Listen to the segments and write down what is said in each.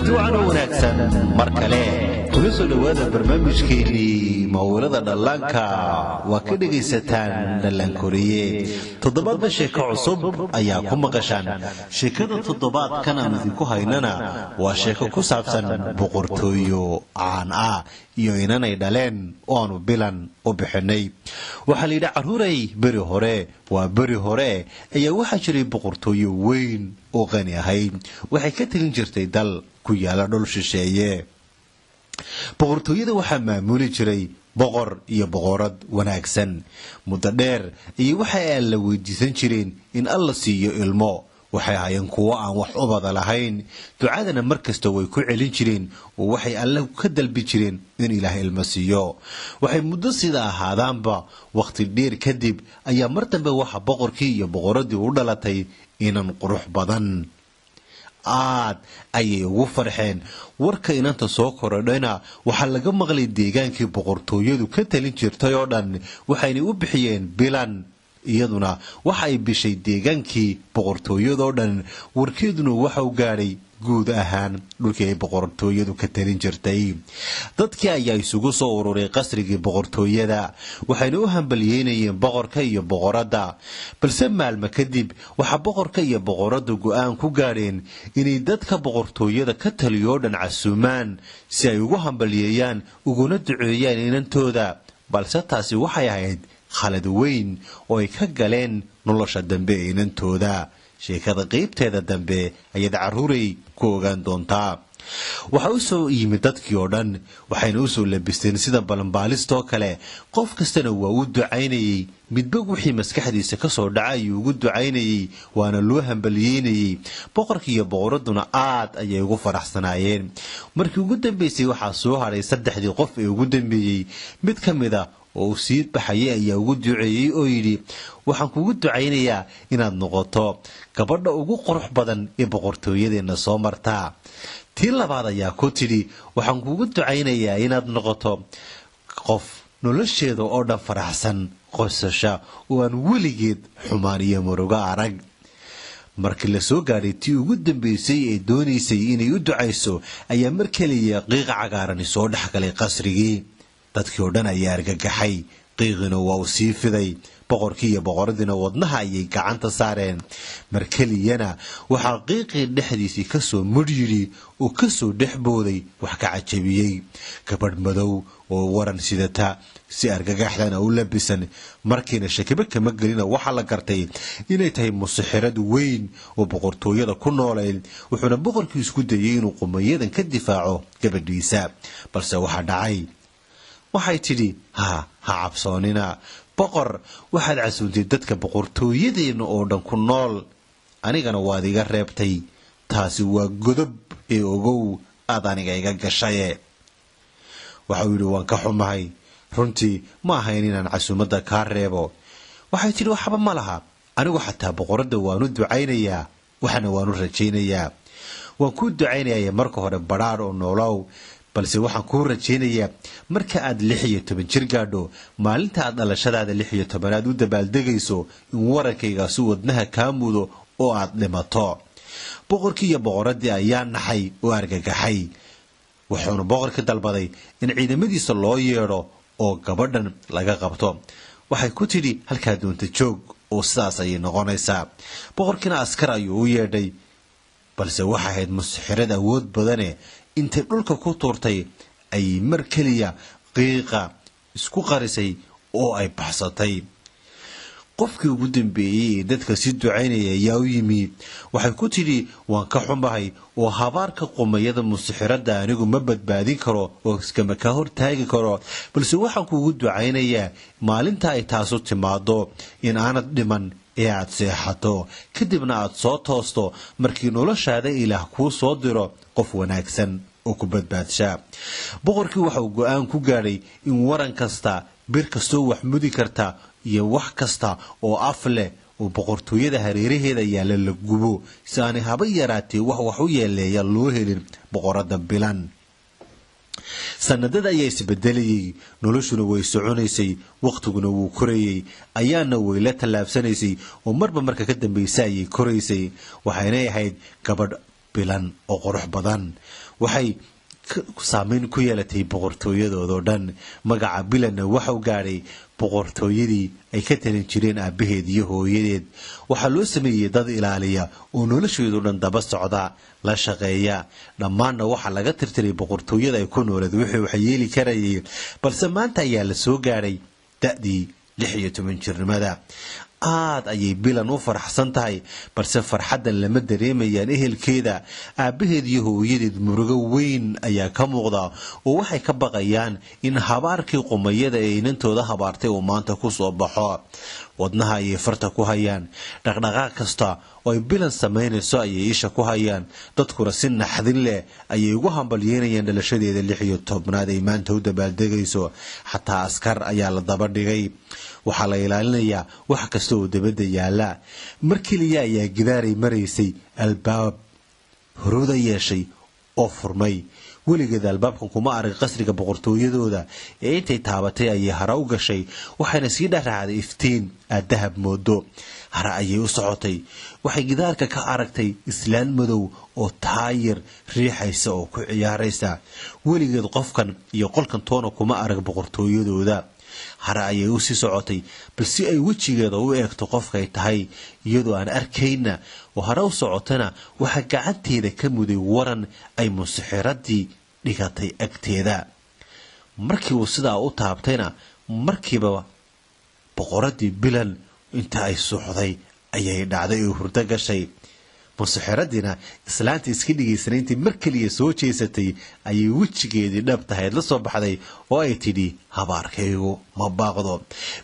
kulanti wacan oo wanaagsan mar kale kuna soo dhawaada barnaamijkeennii mawlada dhallaanka waa ka dhegaysataan dhallaan koriye toddobaadba sheeko cusub ayaa ku maqashaan sheekada toddobaadkan aan idinku haynana waa sheeko ku saabsan boqortooyo caan ah iyo inanay dhaleen oo aanu bilan u bixinay waxaa layidhi carruuray beri hore ayaa waxaa jiray boqortooyo weyn oo qani ahayd waxay ka tegin jirtay dal ku yaala dhul shisheeye boqortooyada waxaa maamuli jiray boqor iyo boqorad wanaagsan muddo dheer iyo waxay alla weydiisan jireen in alla siiyo ilmo waxay ahaayeen kuwo aan wax u bada lahayn ducadana mar kasta way ku celin jireen oo waxay alla ka dalbi jireen in ilaah ilmo siiyo waxay muddo sida ahaadaanba waqti dheer kadib ayaa mar dambe waxa boqorkii iyo boqoradii u dhalatay inan qurux badan aad ayay ugu farxeen warka inanta soo korodhayna waxaa laga maqlay deegaankii boqortooyadu ka talin jirtay oo dhan waxayna u bixiyeen bilan iyaduna waxa ay bishay deegaankii boqortooyadoo dhan warkeeduna waxa u gaadhay guud ahaan dhulkii ay boqortooyadu ka talin jirtay dadkii ayaa isugu soo ururay qasrigii boqortooyada waxayna u hambalyeynayeen boqorka iyo boqoradda balse maalmo kadib waxaa boqorka iyo boqoraddu go'aan ku gaadheen inay dadka boqortooyada ka taliyoo dhan casuumaan si ay ugu hambalyeeyaan uguna duceeyaan inantooda balse taasi waxay ahayd khalad weyn oo ay ka galeen nolosha dambe ee inantooda sheekada qaybteeda dambe ayaad carruuray ku ogaan doontaa waxaa u soo yimid dadkii oo dhan waxayna u soo labisteen sida balanbaalistoo kale qof kastana waa u ducaynayey midba wixii maskaxdiisa ka soo dhaca ayuu ugu ducaynayey waana loo hambalyeynayey boqorkii iyo boqoradduna aad ayay ugu faraxsanaayeen markii ugu dambaysay waxaa soo hadhay 3 qof ee ugu dambeeyey mid ka mid a oo sii baxayay ayaa ugu duceeyey oo yidhi waxaan kugu ducaynayaa inaad noqoto gabadha ugu qurux badan ee boqortooyadeenna soo martaa tii labaad ayaa ku tidhi waxaan kugu ducaynayaa inaad noqoto qof nolosheeda oo dhan faraxsan qosasha oo aan weligeed xumaan iyo murugo arag markii la soo gaadhay tii ugu dambaysay ee doonaysay inay u ducayso ayaa mar keliya qiiqa cagaarani soo dhex galay qasrigii dadkii oo dhan ayaa argagaxay qiiqina waa uu sii fiday boqorkii iyo boqoradiina wadnaha ayay gacanta saareen mar keliyana waxaa qiiqii dhexdiisii ka soo mudhyidhi oo ka soo dhex booday wax ka cajabiyey gabadh madow oo waran sidata si argagaxdana u labisan markiina shakiba kama gelina waxaa la gartay inay tahay musixirad weyn oo boqortooyada ku noolayd wuxuuna boqorkii isku dayey inuu qumayadan ka difaaco gabadhiisa balse waxaa dhacay waxay tidhi ha cabsoonina boqor waxaad casuuntay dadka boqortooyadeenna oo dhan ku nool anigana waad iga reebtay taasi waa godob ee ogow aad aniga iga gashaye waxau yidhi waan ka xumahay runtii ma ahayn inaan casuumadda kaa reebo waxay tidhi waxba ma laha anigu xataa boqoradda waanu ducaynayaa waxna waanu rajaynayaa waan kuu ducaynaya marka hore badhaadh oo noolow balse waxaan kuu rajaynayaa marka aad 16 jir gaadho maalinta aad dhalashadaada 16aad u dabaaldegayso in warankaygaasi wadnaha kaa mudo oo aad dhimato boqorkii iyo boqoraddii ayaa naxay oo argagaxay wuxuuna boqorka dalbaday in ciidamadiisa loo yeedho oo gabadhan laga qabto waxay ku tidhi halkaa doonta joog oo sidaas ayay noqonaysaa boqorkiina askar ayuu u yeedhay balse waxay ahayd musixirad awood badane intay dhulka ku tuurtay ay mar keliya qiiqa isku qarisay oo ay baxsatay qofkii ugu dambeeyey ee dadka si ducaynaya ayaa u yimi waxay ku tidhi waan ka xumahay oo habaarka qumayada musixiradda anigu ma badbaadin karo oo iskama ka hortaagi karo balse waxaan kuugu ducaynayaa maalinta ay taasu timaado in aanad dhiman ee aad seexato kadibna aad soo toosto markii noloshaada ilaah kuu soo diro qof wanaagsan oo ku badbaadsha boqorkii waxa uu go'aan ku gaadhay in waran kasta bir kastoo wax mudi karta iyo wax kasta oo af leh oo boqortooyada hareeraheeda yaalla la gubo si aanay haba yaraatee wax u yeeleeya loo helin boqoradda bilan sanadada ayaa isbedelayay noloshuna way soconaysay waqtiguna wuu korayay ayaana way la tallaabsanaysay oo marba marka ka dambaysa ayay koraysay waxayna ahayd gabadh bilan oo qurux badan waxay saameyn ku yeelatay boqortooyadoodoo dhan magaca bilanna waxau gaadhay boqortooyadii ay ka talin jireen aabbaheed iyo hooyadeed waxaa loo sameeyey dad ilaaliya oo nolosheedu dhan daba socda la shaqeeya dhammaanna waxaa laga tirtiray boqortooyada ay ku nooleed wixii waxa yeeli karayay balse maanta ayaa la soo gaadhay da'dii 16 jirnimada aad ayay bilan u faraxsan tahay balse farxaddan lama dareemayaan ehelkeeda aabbaheed iyo hooyadeed murugo weyn ayaa ka muuqda oo waxay ka baqayaan in habaarkii qumayada ee inantooda habaartay uu maanta ku soo baxo wadnaha ayay farta ku hayaan dhaqdhaqaaq kasta oo ay bilan samaynayso ayay isha ku hayaan dadkuna si naxdin leh ayay ugu hambalyeynayaan dhalashadeeda 16aad ay maanta u dabaaldegayso xataa askar ayaa la daba dhigay waxaa la ilaalinayaa wax kasta oo dabadda yaala mar keliya ayaa gidaaray maraysay albaab huruuda yeeshay oo furmay weligeed albaabkan kuma arag qasriga boqortooyadooda ee intay taabatay ayay hara u gashay waxayna sii dharaacday iftiin aad dahab moodo hara ayay u socotay waxay gidaarka ka aragtay islaan madow oo taayir riixaysa oo ku ciyaaraysa weligeed qofkan iyo qolkan toona kuma arag boqortooyadooda hara ayay u sii socotay balse ay wejigeeda u eegto qofkay tahay iyadoo aan arkayna oo hara u socotana waxa gacanteeda ka muday waran ay musixiradii dhigatay agteeda markii uu sidaa u taabtayna markiiba boqoradii bilan inta ay suuxday ayay dhacday oo hurdo gashay musixiradina islaanta iska dhigaysanayntii mar kaliya soo jeesatay ayay wejigeedii dhabtahayd la soo baxday oo ay tidhi habaarkaygu ma baaqdo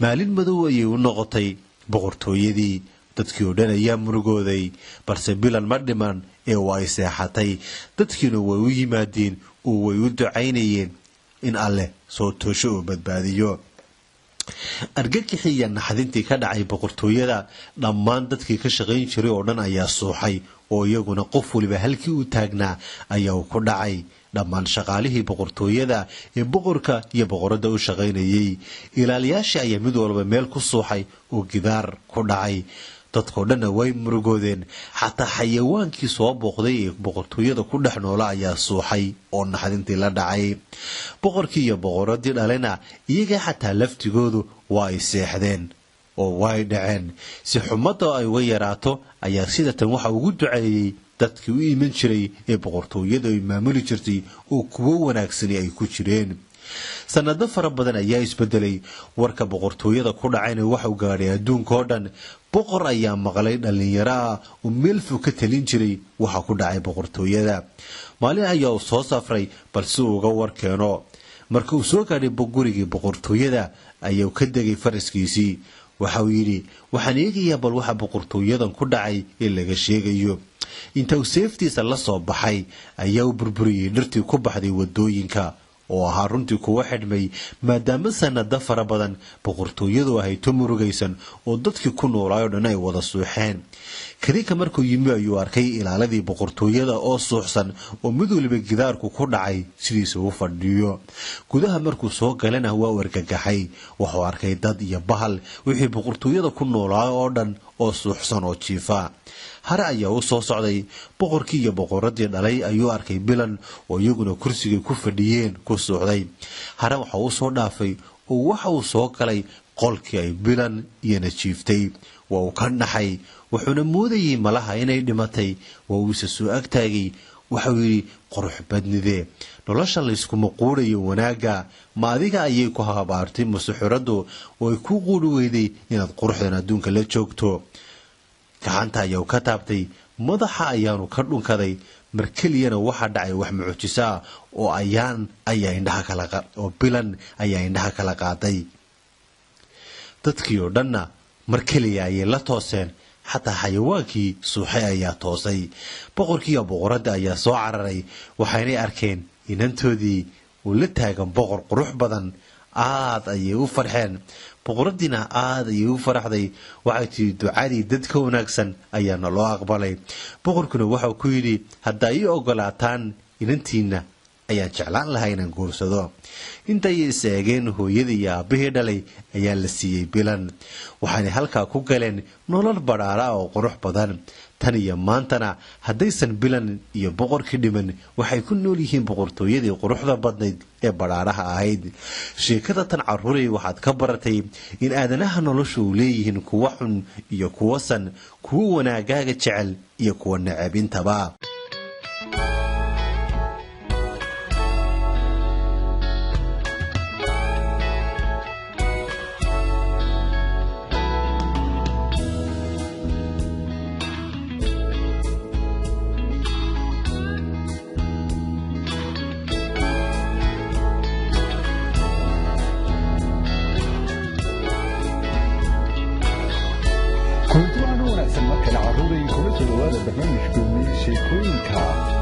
maalin madow ayay u noqotay boqortooyadii dadkii oo dhan ayaa murugooday balse bilan ma dhiman ee waa ay seexatay dadkiina way u yimaadeen oo way u ducaynayeen in alleh soo toosho oo badbaadiyo argagixii iyo naxdintii ka dhacay boqortooyada dhammaan dadkii ka shaqayn jiray oo dhan ayaa suuxay oo iyaguna qof waliba halkii u taagnaa ayaa ku dhacay dhammaan shaqaalihii boqortooyada ee boqorka iyo boqoradda u shaqaynayay ilaaliyaashii ayaa mid walba meel ku suuxay oo gidaar ku dhacay dadkoo dhanna way murugoodeen xataa xayawaankii soo booqday ee boqortooyada ku dhex noola ayaa suuxay oo naxdintii la dhacay boqorkii iyo boqoradii dhalena iyaga xataa laftigoodu waa ay seexdeen oo way dhaceen si xumadda ay uga yaraato ayaa sidatan waxa ugu duceeyey dadkii u iman jiray ee boqortooyada ay maamuli jirtay oo kuwo wanaagsani ay ku jireen sanado fara badan ayaa isbedelay warka boqortooyada ku dhacayna waxa uu gaadhay adduunka oo dhan boqor ayaa maqlay dhalinyaro ah oo meel fog ka talin jiray waxa ku dhacay boqortooyada maalin ayaa uu soo safray balse uu uga war keeno marka uu soo gaadhay gurigii boqortooyada ayuu ka degay faraskiisii waxa uu yidhi waxaan eegayaa bal waxa boqortooyadan ku dhacay ee laga sheegayo inta uu seeftiisa la soo baxay ayaa uu burburiyey dhirtii ku baxday wadooyinka oo ahaa runtii kuwa xidhmay maadaama sanado fara badan boqortooyadu ahay to murugaysan oo dadkii ku noolaayoo dhan ay wada suuxeen kadinka markuu yimi ayuu arkay ilaaladii boqortooyada oo suuxsan oo mid waliba gidaarku ku dhacay sidiisa u fadhiyo gudaha markuu soo galana waa wargagaxay wuxuu arkay dad iyo bahal wixii boqortooyada ku noolaa oo dhan oo suuxsan oo jiifa hare ayaa u soo socday boqorkii iyo boqoradii dhalay ayuu arkay bilan oo iyaguna kursigay ku fadhiyeen ku suuxday hare waxa uu soo dhaafay oo waxa uu soo galay qolkii ay bilan iyana jiiftay waa uu ka naxay wuxuuna moodayay malaha inay dhimatay waa uu isa soo agtaagay waxau yidhi qurux badnidee nolosha layskuma quudhayo wanaagga ma adiga ayay ku habaartay musixiraddu oo ay ku quudhi weyday inaad quruxdan adduunka la joogto gacanta ayaa ka taabtay madaxa ayaanu ka dhunkaday mar keliyana waxaa dhacay wax mucjiso ah oo bilan ayaa indhaha kala qaaday dadkii oo dhanna mar keliya ayay la tooseen xataa xayawaankii suuxay ayaa toosay boqorkii iyo boqoradda ayaa soo cararay waxaynay arkeen inantoodii uu la taagan boqor qurux badan aad ayay u farxeen boqoradiina aad ayay u faraxday waxay tii ducadii dadka wanaagsan ayaana loo aqbalay boqorkuna waxau ku yidhi haddaa ii ogolaataan inantiina ayaan jeclaan lahaa inaan guursado intay is eegeen hooyadii iyo aabbihii dhalay ayaa la siiyey bilan waxaanay halkaa ku galeen nolol badhaara oo qurux badan tan iyo maantana haddaysan bilan iyo boqorkii dhiman waxay ku nool yihiin boqortooyadii quruxda badnayd ee badhaadhaha ahayd sheekada tan carruuray waxaad ka baratay in aadanaha nolosha uu leeyihiin kuwa xun iyo kuwa san kuwa wanaagaaga jecel iyo kuwa necab intaba كنت أنا ونحسن مكان عروري كل سلوات برنامج كومي شيكوينكا